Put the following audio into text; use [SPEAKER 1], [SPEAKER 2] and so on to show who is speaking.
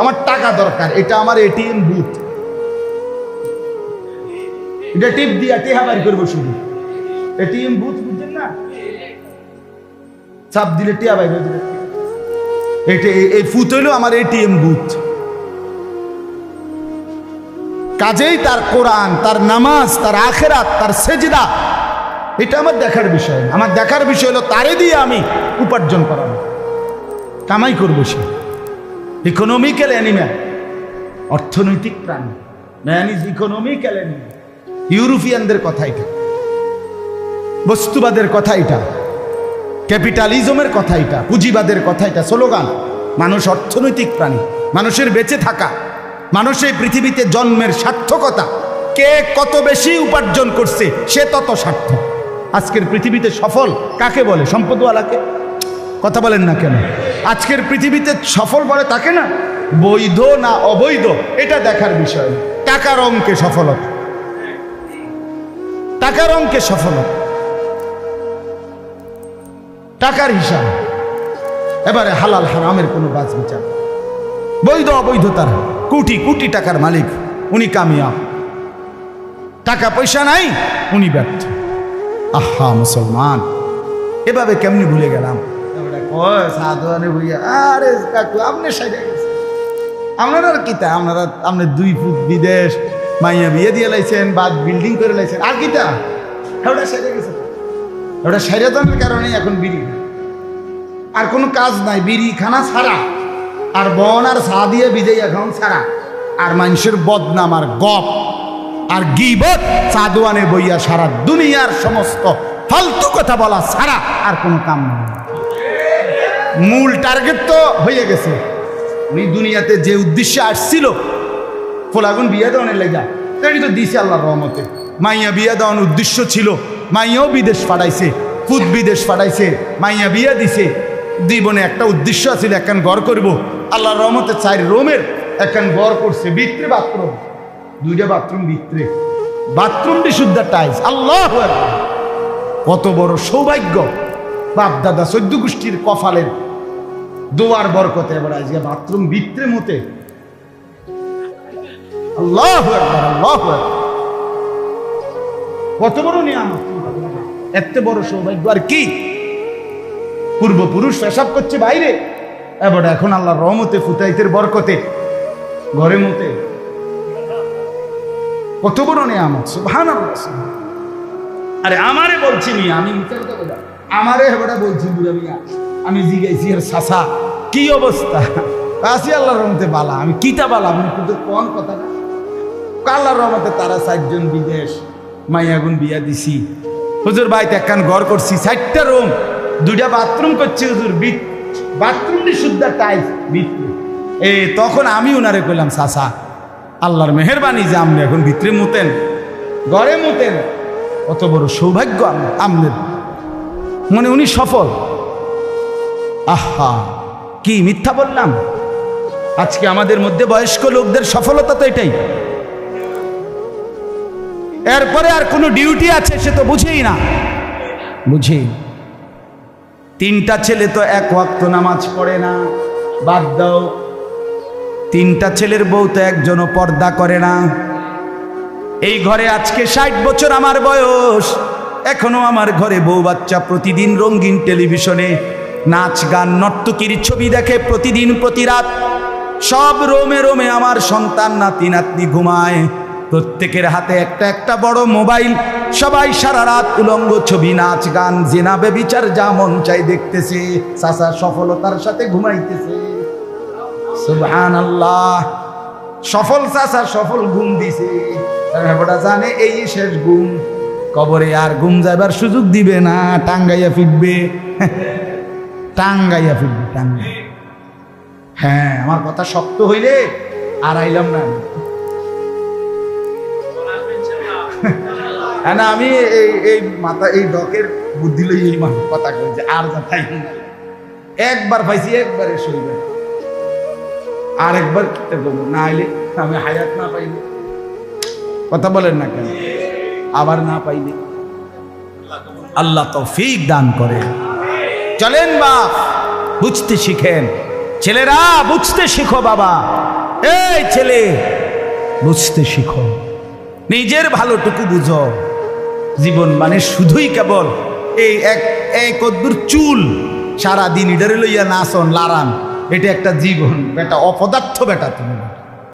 [SPEAKER 1] আমার টাকা দরকার, এটা আমার এটিএম বুথ, এটা টিপ দিয়া টেহা বাড়ি করবো শুধু। এটিএম বুথ বুঝছেন না, চাপ দিলে টেহা বাইর হয়ে যাবে। এটা এই ফুট হইলো আমার এটিএম বুথ। কাজেই তার কোরআন, তার নামাজ, তার আখেরাত, তার সেজদা, এটা আমার দেখার বিষয় না। আমার দেখার বিষয় হলো তারে দিয়ে আমি উপার্জন করাবো, কামাই করবো। সে ইকোনমিক্যাল অ্যানিম্যাল, অর্থনৈতিক প্রাণী। Man is economical animal. ইউরোপিয়ানদের কথা এটা, বস্তুবাদের কথা এটা, ক্যাপিটালিজমের কথা এটা, পুঁজিবাদের কথা এটা, স্লোগান। মানুষ অর্থনৈতিক প্রাণী। মানুষের বেঁচে থাকা, মানুষের পৃথিবীতে জন্মের সার্থকতা, কে কত বেশি উপার্জন করছে সে তত সার্থক। আজকের পৃথিবীতে সফল কাকে বলে? সম্পদওয়ালাকে। কথা বলেন না কেন? আজকের পৃথিবীতে সফল বলে তাকে না, বৈধ না অবৈধ এটা দেখার বিষয়। টাকার অঙ্কে সফলতা, টাকার অঙ্কে সফলতা, টাকার হিসাব। এবারে হালাল হারামের কোনো বাজ বিচার, বৈধ অবৈধতার, কোটি কোটি টাকার মালিক উনি কামিয়াব, টাকা পয়সা নাই উনি ব্যর্থ। আহা মুসলমান, এভাবে কেমনি ভুলে গেলাম? আরে কাকু আপনি সাইডে গেছেন, আপনারা কিতা, আপনারা আপনি 2 ফুট বিদেশ মাইয়া বিয়ে দিয়ে লাইছেন, বাদ বিল্ডিং করে লাইছেন, আর কিতা ওটা সাইডে গেছে। ওটা সাইডে জানার কারণে এখন বিড়ি আর কোনো কাজ নাই, বিড়ি খানা ছাড়া আর বন আর চা দিয়ে বিজয় এখন ছাড়া, আর মানুষের বদনাম আর গপ আর গীবত চা দোয়ানে বইয়া সারা দুনিয়ার সমস্ত ফালতু কথা বলা ছাড়া আর কোনো কাম নেই। মূল টার্গেট তো হয়ে গেছে। উনি দুনিয়াতে যে উদ্দেশ্যে আসছিল, ফোলাগুন বিয়া দেওয়ানের লেগা, তাই তো দিছে আল্লাহর রহমতে। মাইয়া বিয়া দেওয়ার উদ্দেশ্য ছিল, মাইয়াও বিদেশ পাঠাইছে, খুদ বিদেশ পাঠাইছে, মাইয়া বিয়া দিছে। জীবনে একটা উদ্দেশ্য আছিল, একখান ঘর করব। আল্লাহর রহমতে 4 রুমের একখান ঘর করছে, ভিতরে বাথরুম, 2টা বাথরুম ভিতরে, বাথরুমটি শুদ্ধ টাইলস। আল্লাহ কত বড় সৌভাগ্য! বাপ দাদা 14 গোষ্ঠীর কপালের দোয়ার বরকতে এবার আজকে বাথরুম ভিতরে মতে। আল্লাহু আকবার, আল্লাহু আকবার, কত বড় নিয়ামত, এত বড় সৌভাগ্য আর কি! পূর্বপুরুষ পেশাব করছে বাইরে, এবার এখন আল্লাহর রহমতে ফুতাইতের বরকতে ঘরে মতে। কত বড় নিয়ামত, সুবহানাল্লাহ। আরে আমারে বলছি মিয়া, আমি আমারে হেবড়া বলছি বুড়া মিয়া, আমি জিগাইছি আর সাসা কি অবস্থা? আসি আল্লাহর রহমতে বালা। আমি কিতা বালা আমি কিন্তু কোন কথা না, আল্লাহর রহমতে তারা 4 জন বিদেশ, মাইয়াগুন বিয়া দিছি। হুজুর বাইতে একখান ঘর করছি, 4টা রুম, 2টা বাথরুম করছি হুজুর, বাথরুমটি শুদ্ধ টাইলস ভিতরে। তখন আমি উনারে কইলাম, সাসা আল্লাহর মেহেরবানি যে আপনি এখন ভিতরে মুতেন, ঘরে মুতেন, কত বড় সৌভাগ্য আমনের। মানে উনি সফল। আহা কি মিথ্যা বললাম? আজকে আমাদের মধ্যে বয়স্ক লোকদের সফলতা তো এটাই। এরপরে আর কোনো ডিউটি আছে সে তো বুঝেই না, বুঝেই। 3টা ছেলে তো 1 ওয়াক্ত নামাজ পড়ে না, বাদ দাও। 3টা ছেলের বউ তো একজনও পর্দা করে না। এই ঘরে আজকে 60 বছর আমার বয়স, এখনো আমার ঘরে বউ বাচ্চা প্রতিদিন রঙিন টেলিভিশনে নাচ গান নর্তকীর ছবি দেখে প্রতিদিন প্রতি রাত। সব রোমে রোমে আমার সন্তান নাতি নাতনি ঘুমায়, প্রত্যেকের হাতে একটা একটা বড় মোবাইল। সবাই সারা রাত উলঙ্গ ছবি, নাচ গান, জিনা বেবিচার যা মন চাই দেখতেছে। চাচা সফলতার সাথে ঘুমাইতেছে। সুবহানাল্লাহ, সফল চাচা সফল ঘুম দিছে। ওটা জানে এই শেষ ঘুম, কবরে আর ঘুম যাবার সুযোগ দিবে না, টাঙ্গাইয়া ফিরবে, টাঙ্গাইয়া ফিরবে, টাঙ্গাই। হ্যাঁ, আমার কথা শক্ত হইলে আর আইলাম না। না আমি এই মাথা এই ডকের বুদ্ধি লই এই কথা কইছে, আর যা তাই একবার পাইছি, একবারে সইবে, আর একবার কিতে বলবো না আইলে আমি হায়াত না পাইলে। কথা বলেন না কেন? আবার না পাইলে আল্লাহ তৌফিক দান করে। চলেন বাপ, বুঝতে শিখেন। ছেলেরা বুঝতে শিখো বাবা, এই ছেলে বুঝতে শিখো, নিজের ভালোটুকু বুঝো। জীবন মানে শুধুই কেবল এই এক কদ্দুর চুল সারাদিন ইডারে লইয়া নাচন লারান, এটা একটা জীবন বেটা, অপদার্থ বেটা তুমি।